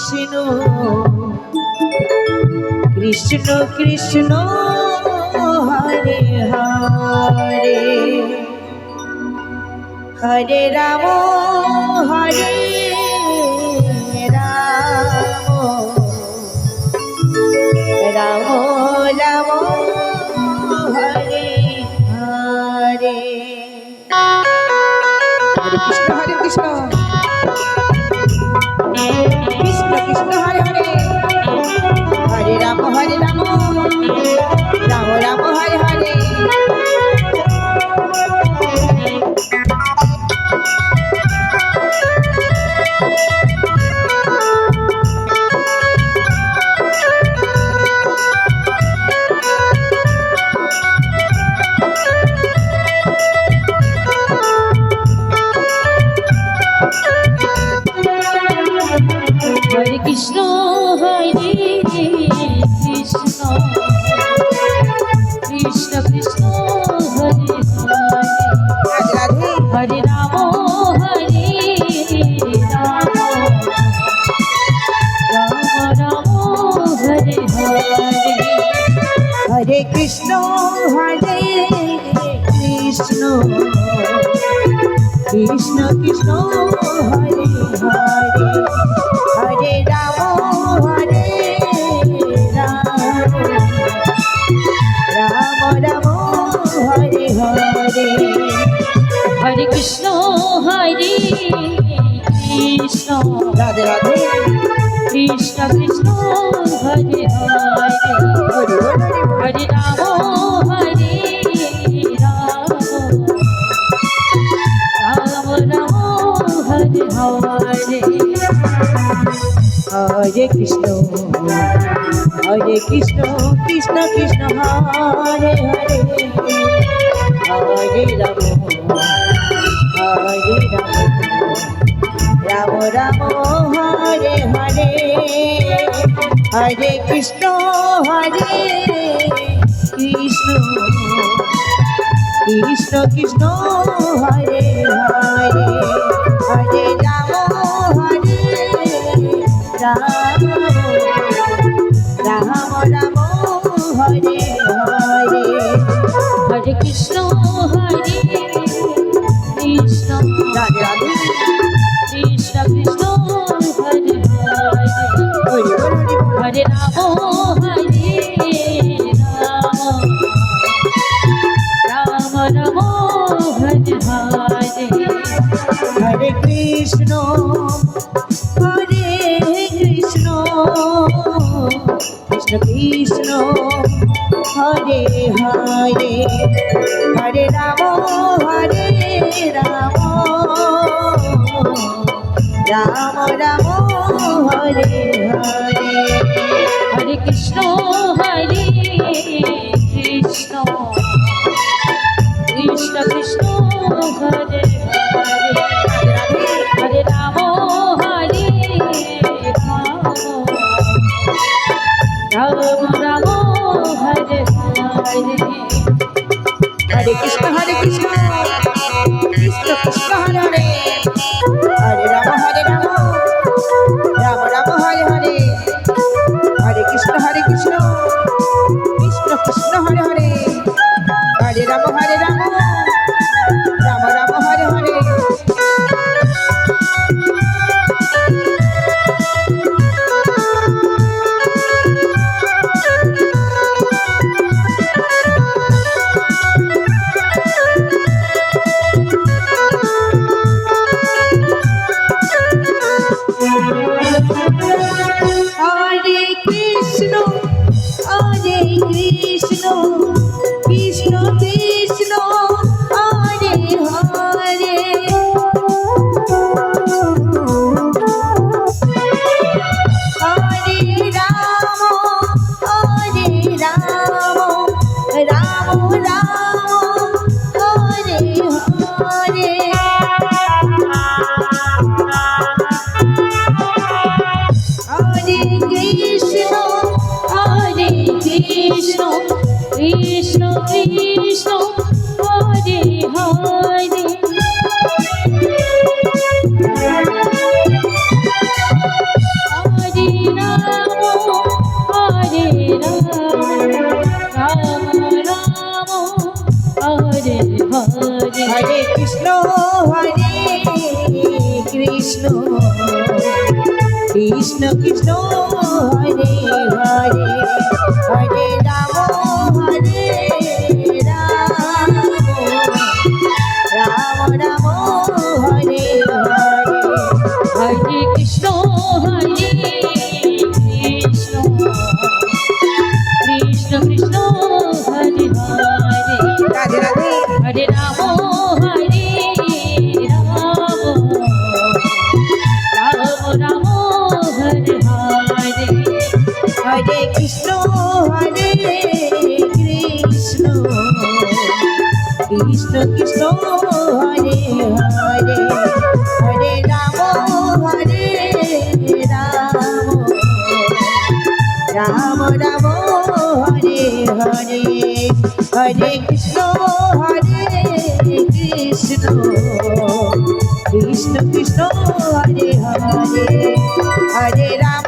Krishna Krishna Krishna Hare Hare Hare Ram Hare Ram Ram Ram Hare Hare Hare Krishna Krishna Krishna Krishna Hare Hare Hare Ram Ram Ram Hare Hare Hare Krishna Hare Krishna Krishna Krishna Hare Hare Hare Ram Hare Ram Ram Ram Hare Hare Hare Krishna Krishna Krishna Krishna Hare Hare Hare Ram Ram Ram Hare Hare Hare Krishna Hare Krishna Radhe Radhe Krishna Krishna Hare Hare Hare Hare Ram Hare Ram Ram Ram Hare Hare Hare Krishna Krishna Krishna Hare Hare Hare Ram Ram Ram Hare Hare Hare Krishna Krishna Krishna Hare Hare Hare Ram Ram Ram Hare Hare Hare Krishna Hare Krishna Radhe Radhe Krishna Krishna Hare Hare Hare Ram Hare Ram Ram Ram Hare Hare Hare Krishna Krishna Krishna Hare Hare Hare Ram Ram Ram Hare Hare Hare Krishna Hare Krishna Krishna Krishna Hare Hare Hare Ram Hare Ram Ram Hare Hare Hare Krishna Krishna Krishna Hare Hare Hare Ram Ram Ram Hare Hare Hare Krishna Krishna Krishna Hare Hare Hare Ram Ram Ram Hare Hare Hare Krishna Krishna Krishna Hare Hare Hare Ram Ram Ram Hare Hare Hare Krishna Krishna Krishna Krishna Hare Hare Radhe Radhe Hare Ram Ram Hare Hare Hare Krishna Krishna Krishna Krishna Hare Hare Hare Ram Ram Ram Hare Hare Hare Krishna Krishna Krishna Krishna Hare Hare Hare Ram